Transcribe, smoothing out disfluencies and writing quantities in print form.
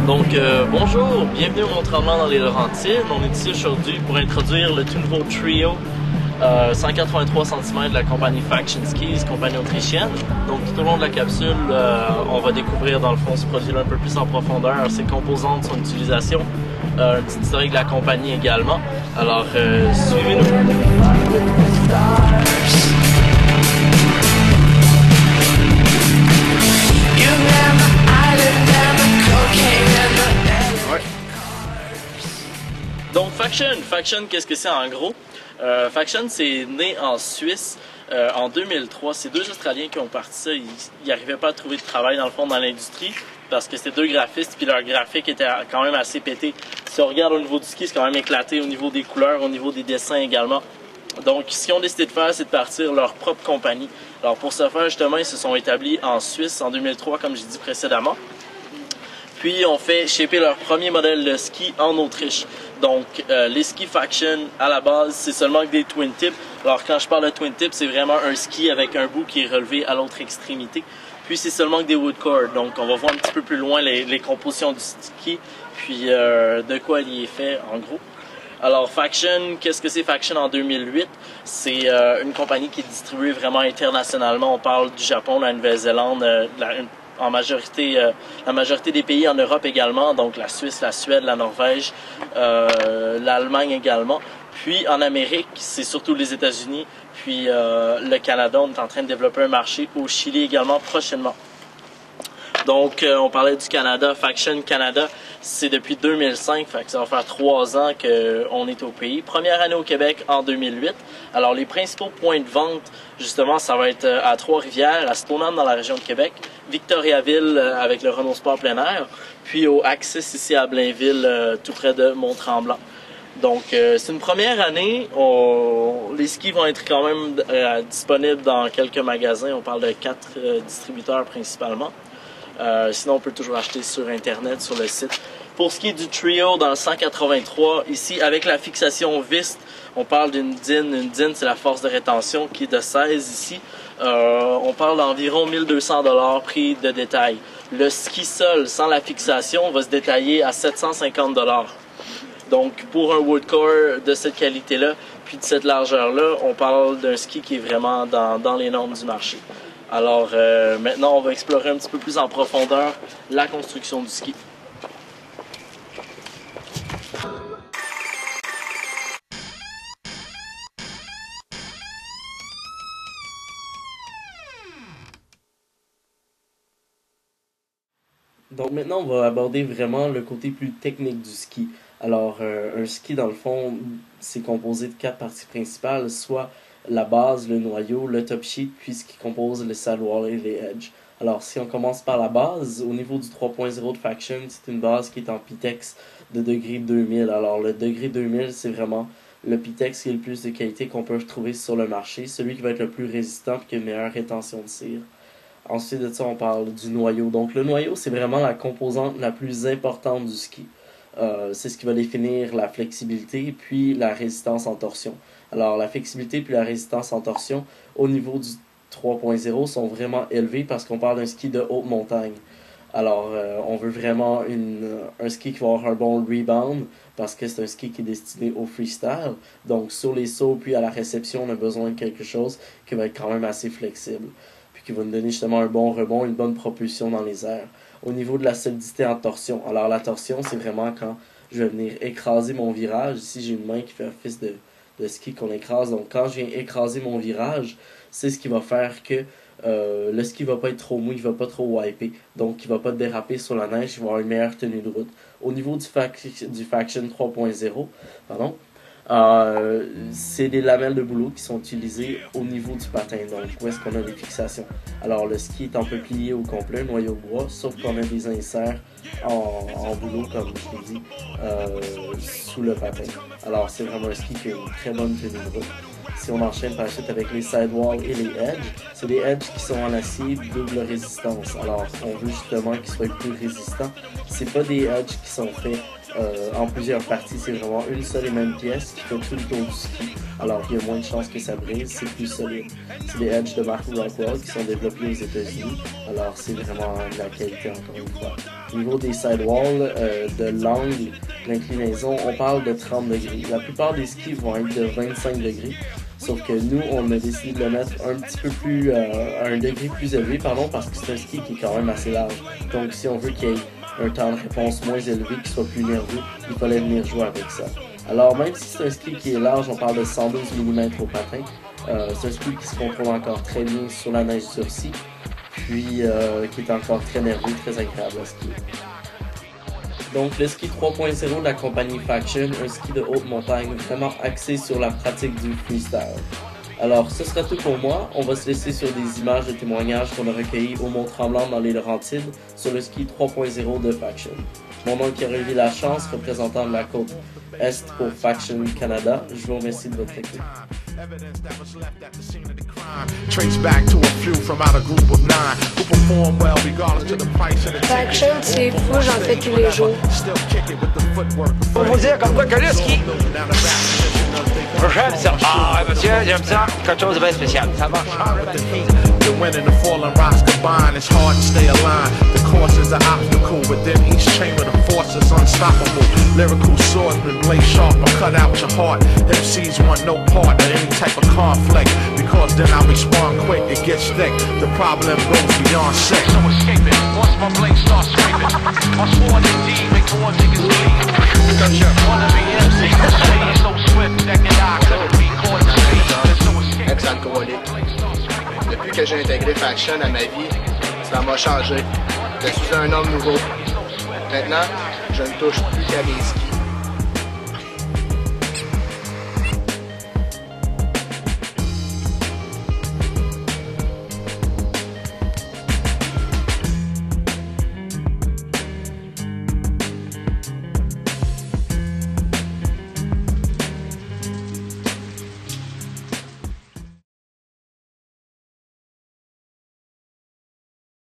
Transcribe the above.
Bonjour, bienvenue au Mont-Tremblant dans les Laurentides. On est ici aujourd'hui pour introduire le tout nouveau Trio 183 cm de la compagnie Faction Skis, compagnie autrichienne. Donc tout au long de la capsule, on va découvrir dans le fond ce produit-là un peu plus en profondeur, ses composantes, son utilisation, un petit historique de la compagnie également. Alors suivez-nous. Donc Faction, qu'est-ce que c'est en gros? Faction, c'est né en Suisse en 2003. C'est deux Australiens qui ont parti ça. Ils n'arrivaient pas à trouver de travail dans le fond dans l'industrie parce que c'était deux graphistes puis leur graphique était quand même assez pété. Si on regarde au niveau du ski, c'est quand même éclaté au niveau des couleurs, au niveau des dessins également. Donc, ce qu'ils ont décidé de faire, c'est de partir leur propre compagnie. Alors, pour ce faire, justement, ils se sont établis en Suisse en 2003, comme j'ai dit précédemment. Puis, ils ont fait shipper leur premier modèle de ski en Autriche. Donc, les skis Faction, à la base, c'est seulement des twin tips. Alors, quand je parle de twin tips, c'est vraiment un ski avec un bout qui est relevé à l'autre extrémité. Puis, c'est seulement que des woodcore. Donc, on va voir un petit peu plus loin les compositions du ski, puis de quoi il est fait, en gros. Alors, Faction, qu'est-ce que c'est Faction en 2008? C'est une compagnie qui est distribuée vraiment internationalement. On parle du Japon, de la Nouvelle-Zélande, en majorité, la majorité des pays en Europe également, donc la Suisse, la Suède, la Norvège, l'Allemagne également. Puis en Amérique, c'est surtout les États-Unis, puis le Canada. On est en train de développer un marché au Chili également prochainement. Donc, on parlait du Canada, Faction Canada, c'est depuis 2005, fait que ça va faire 3 ans qu'on est au pays. Première année au Québec en 2008. Alors, les principaux points de vente, justement, ça va être à Trois-Rivières, à Stoneham dans la région de Québec, Victoriaville avec le Renault Sport plein air, puis au Axis ici à Blainville, tout près de Mont-Tremblant. Donc, c'est une première année. Les skis vont être quand même disponibles dans quelques magasins. On parle de 4 distributeurs principalement. Sinon, on peut toujours acheter sur Internet, sur le site. Pour ce qui est du Trio dans le 183, ici, avec la fixation VIST, on parle d'une DIN. Une DIN, c'est la force de rétention qui est de 16 ici. On parle d'environ 1200 $ prix de détail. Le ski seul, sans la fixation, va se détailler à 750 $. Donc, pour un woodcore de cette qualité-là, puis de cette largeur-là, on parle d'un ski qui est vraiment dans les normes du marché. Alors maintenant, on va explorer un petit peu plus en profondeur la construction du ski. Donc maintenant, on va aborder vraiment le côté plus technique du ski. Alors, un ski, dans le fond, c'est composé de 4 parties principales, soit la base, le noyau, le top sheet, puis ce qui compose le sidewall et les edges. Alors, si on commence par la base, au niveau du 3.0 de Faction, c'est une base qui est en Pitex de degré 2000. Alors, le degré 2000, c'est vraiment le Pitex qui est le plus de qualité qu'on peut trouver sur le marché, celui qui va être le plus résistant et qui a une meilleure rétention de cire. Ensuite de ça, on parle du noyau. Donc, le noyau, c'est vraiment la composante la plus importante du ski. C'est ce qui va définir la flexibilité puis la résistance en torsion. Alors, la flexibilité puis la résistance en torsion, au niveau du 3.0, sont vraiment élevées parce qu'on parle d'un ski de haute montagne. Alors, on veut vraiment un ski qui va avoir un bon rebound parce que c'est un ski qui est destiné au freestyle. Donc, sur les sauts puis à la réception, on a besoin de quelque chose qui va être quand même assez flexible puis qui va nous donner justement un bon rebond, une bonne propulsion dans les airs. Au niveau de la solidité en torsion, alors la torsion, c'est vraiment quand je vais venir écraser mon virage. Ici, j'ai une main qui fait office de ski qu'on écrase. Donc, quand je viens écraser mon virage, c'est ce qui va faire que le ski va pas être trop mou, il va pas trop wiper. Donc, il va pas déraper sur la neige, il va avoir une meilleure tenue de route. Au niveau du Faction 3.0, pardon, c'est des lamelles de boulot qui sont utilisées au niveau du patin. Donc, où est-ce qu'on a des fixations? Alors, le ski est un peu plié au complet, noyau de bois, sauf qu'on a des inserts en boulot, comme je l'ai dit, sous le patin. Alors, c'est vraiment un ski qui a une très bonne tenue de route. Si on enchaîne par la suite avec les sidewalls et les edges, c'est des edges qui sont en acier double résistance. Alors, on veut justement qu'ils soient plus résistants. C'est pas des edges qui sont faits en plusieurs parties. C'est vraiment une seule et même pièce qui fait tout le tour du ski. Alors il y a moins de chances que ça brise, c'est plus solide. C'est des Edge de marque Rockwell qui sont développés aux États-Unis. Alors c'est vraiment de la qualité encore une fois. Au niveau des sidewalls, de l'angle, l'inclinaison, on parle de 30 degrés. La plupart des skis vont être de 25 degrés. Sauf que nous, on a décidé de le mettre un petit peu plus, à un degré plus élevé, parce que c'est un ski qui est quand même assez large. Donc si on veut qu'il y ait un temps de réponse moins élevé, qu'il soit plus nerveux, il fallait venir jouer avec ça. Alors même si c'est un ski qui est large, on parle de 112 mm au patin. C'est un ski qui se contrôle encore très bien sur la neige durcie, puis qui est encore très nerveux, très agréable à skier. Donc le ski 3.0 de la compagnie Faction, un ski de haute montagne vraiment axé sur la pratique du freestyle. Alors ce sera tout pour moi, on va se laisser sur des images de témoignages qu'on a recueillis au Mont-Tremblant dans les Laurentides sur le ski 3.0 de Faction. Mon nom est Pierre-Olivier Lachance, représentant de la côte Est pour Faction Canada. Je vous remercie de votre écoute. Faction, c'est fou, j'en fais tous les jours. Pour vous dire comme quoi que le ski, j'aime ça. Ah ouais monsieur, j'aime ça. Quelque chose de bien spécial. Ça marche. The winning, the falling rocks combine. It's hard to stay aligned. The course is an obstacle within each chamber. The force is unstoppable. Lyrical swordsman, blade sharp. I cut out your heart. MCs want no part of any type of conflict, because then I respond quick. It gets thick. The problem goes beyond sick. No escaping. Once my blade starts scraping, I'm sworn indeed. Make more niggas leave. Wanna be MC? Staying so swift that can I couldn't be caught in the speed. Ex-alcoolique. Depuis que j'ai intégré Faction à ma vie, ça m'a changé. Je suis un homme nouveau. Maintenant, je ne touche plus qu'à mes skis.